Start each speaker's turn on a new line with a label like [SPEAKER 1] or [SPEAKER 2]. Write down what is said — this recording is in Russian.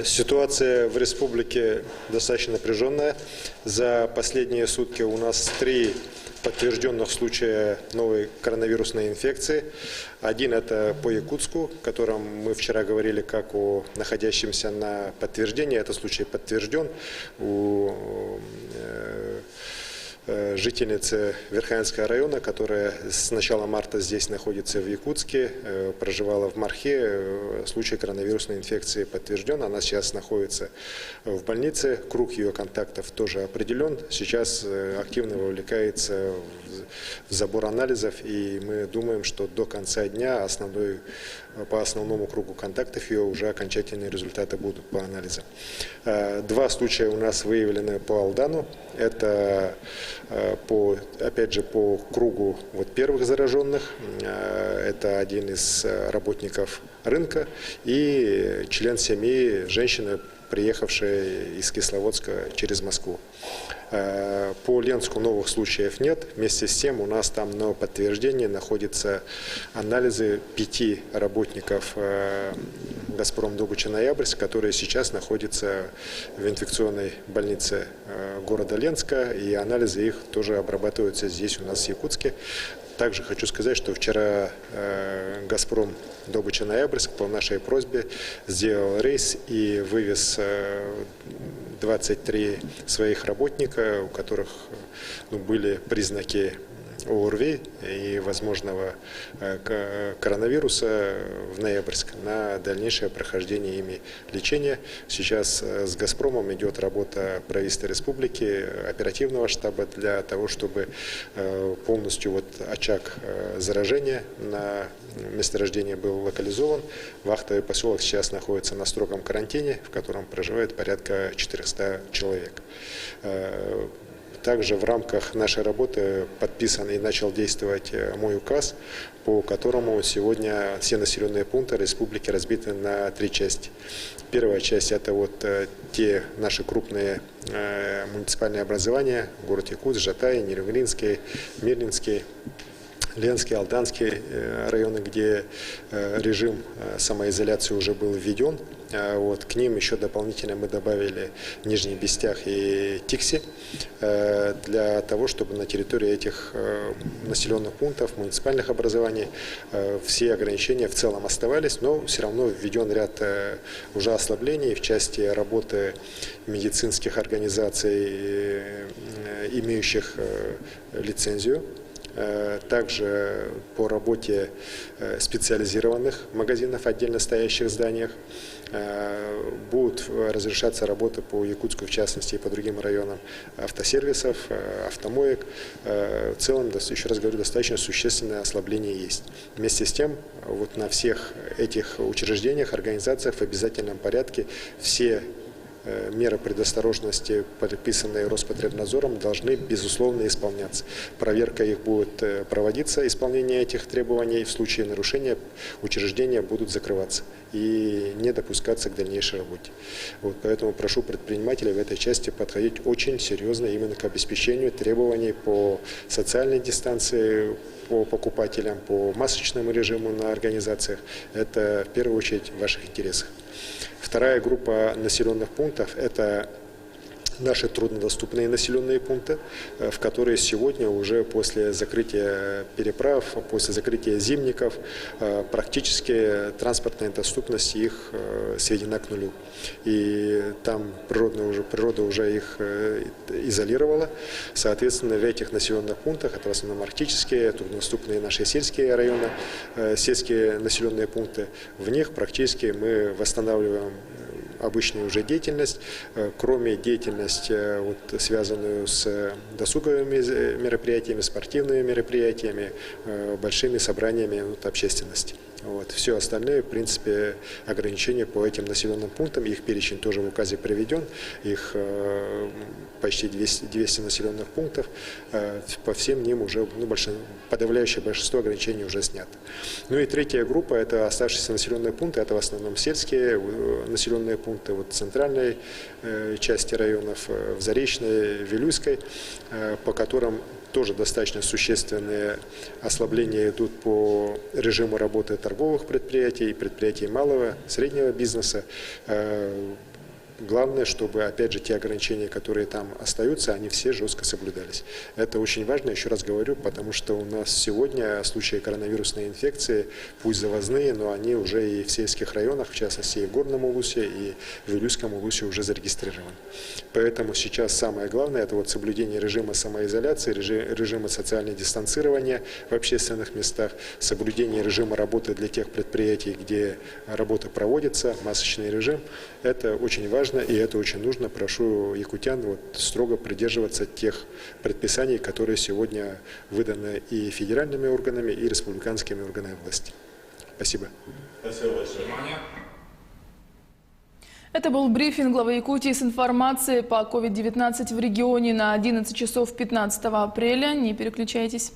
[SPEAKER 1] Ситуация в республике достаточно напряженная. За последние сутки у нас 3 подтвержденных случая новой коронавирусной инфекции. Один это по Якутску, о котором мы вчера говорили как о находящемся на подтверждении. Этот случай подтвержден у жительницы Верхоянского района, которая с начала марта здесь находится в Якутске, проживала в Мархе. Случай коронавирусной инфекции подтвержден. Она сейчас находится в больнице. Круг ее контактов тоже определен. Сейчас активно вовлекается в забор анализов. И мы думаем, что до конца дня по основному кругу контактов ее уже окончательные результаты будут по анализам. 2 случая у нас выявлены по Алдану. Это опять же по кругу первых зараженных. Это один из работников рынка и член семьи женщины, приехавшая из Кисловодска через Москву. По Ленску новых случаев нет. Вместе с тем у нас там на подтверждении находятся анализы 5 работников «Газпром» Добыча-Ноябрьск, которые сейчас находятся в инфекционной больнице города Ленска, и анализы их тоже обрабатываются здесь у нас в Якутске. Также хочу сказать, что вчера «Газпром» Добыча-Ноябрьск по нашей просьбе сделал рейс и вывез 23 своих работника, у которых были признаки ОРВИ и возможного коронавируса в Ноябрьск на дальнейшее прохождение ими лечения. Сейчас с «Газпромом» идет работа правительства республики, оперативного штаба для того, чтобы полностью очаг заражения на месторождении был локализован. Вахтовый поселок сейчас находится на строгом карантине, в котором проживает порядка 400 человек. Также в рамках нашей работы подписан и начал действовать мой указ, по которому сегодня все населенные пункты республики разбиты на 3 части. Первая часть – это те наши крупные муниципальные образования: город Якутск, Жатай, Нерюнгринский, Мирлинский, Ленский, Алданский районы, где режим самоизоляции уже был введен. К ним еще дополнительно мы добавили Нижний Бестях и Тикси, для того, чтобы на территории этих населенных пунктов, муниципальных образований все ограничения в целом оставались, но все равно введен ряд уже ослаблений в части работы медицинских организаций, имеющих лицензию. Также по работе специализированных магазинов, отдельно стоящих в зданиях. Будут разрешаться работы по Якутску, в частности, и по другим районам автосервисов, автомоек. В целом, еще раз говорю, достаточно существенное ослабление есть. Вместе с тем, на всех этих учреждениях, организациях в обязательном порядке все меры предосторожности, предписанные Роспотребнадзором, должны, безусловно, исполняться. Проверка их будет проводиться, исполнение этих требований. В случае нарушения учреждения будут закрываться и не допускаться к дальнейшей работе. Поэтому прошу предпринимателей в этой части подходить очень серьезно именно к обеспечению требований по социальной дистанции, по покупателям, по масочному режиму на организациях. Это в первую очередь в ваших интересах. Вторая группа населенных пунктов – это наши труднодоступные населенные пункты, в которые сегодня уже после закрытия переправ, после закрытия зимников, практически транспортная доступность их сведена к нулю. И там природа уже их изолировала. Соответственно, в этих населенных пунктах, это в основном арктические, труднодоступные наши сельские районы, сельские населенные пункты, в них практически мы восстанавливаем обычную уже деятельность, кроме деятельности, связанную с досуговыми мероприятиями, спортивными мероприятиями, большими собраниями общественности. Все остальное, в принципе, ограничения по этим населенным пунктам, их перечень тоже в указе приведен, их почти 200 населенных пунктов, по всем ним уже подавляющее большинство ограничений уже снято. И третья группа – это оставшиеся населенные пункты, это в основном сельские населенные пункты, в центральной части районов, в Заречной, Вилюйской, по которым тоже достаточно существенные ослабления идут по режиму работы торговых предприятий, предприятий малого, среднего бизнеса. Главное, чтобы, опять же, те ограничения, которые там остаются, они все жестко соблюдались. Это очень важно, еще раз говорю, потому что у нас сегодня случаи коронавирусной инфекции, пусть завозные, но они уже и в сельских районах, в частности, и в Горном Улусе, и в Илюйском Улусе уже зарегистрированы. Поэтому сейчас самое главное – это вот соблюдение режима самоизоляции, режима социального дистанцирования в общественных местах, соблюдение режима работы для тех предприятий, где работа проводится, масочный режим. Это очень важно. И это очень нужно. Прошу якутян строго придерживаться тех предписаний, которые сегодня выданы и федеральными органами, и республиканскими органами власти. Спасибо.
[SPEAKER 2] Спасибо большое.
[SPEAKER 3] Это был брифинг главы Якутии с информацией по COVID-19 в регионе на 11 часов 15 апреля. Не переключайтесь.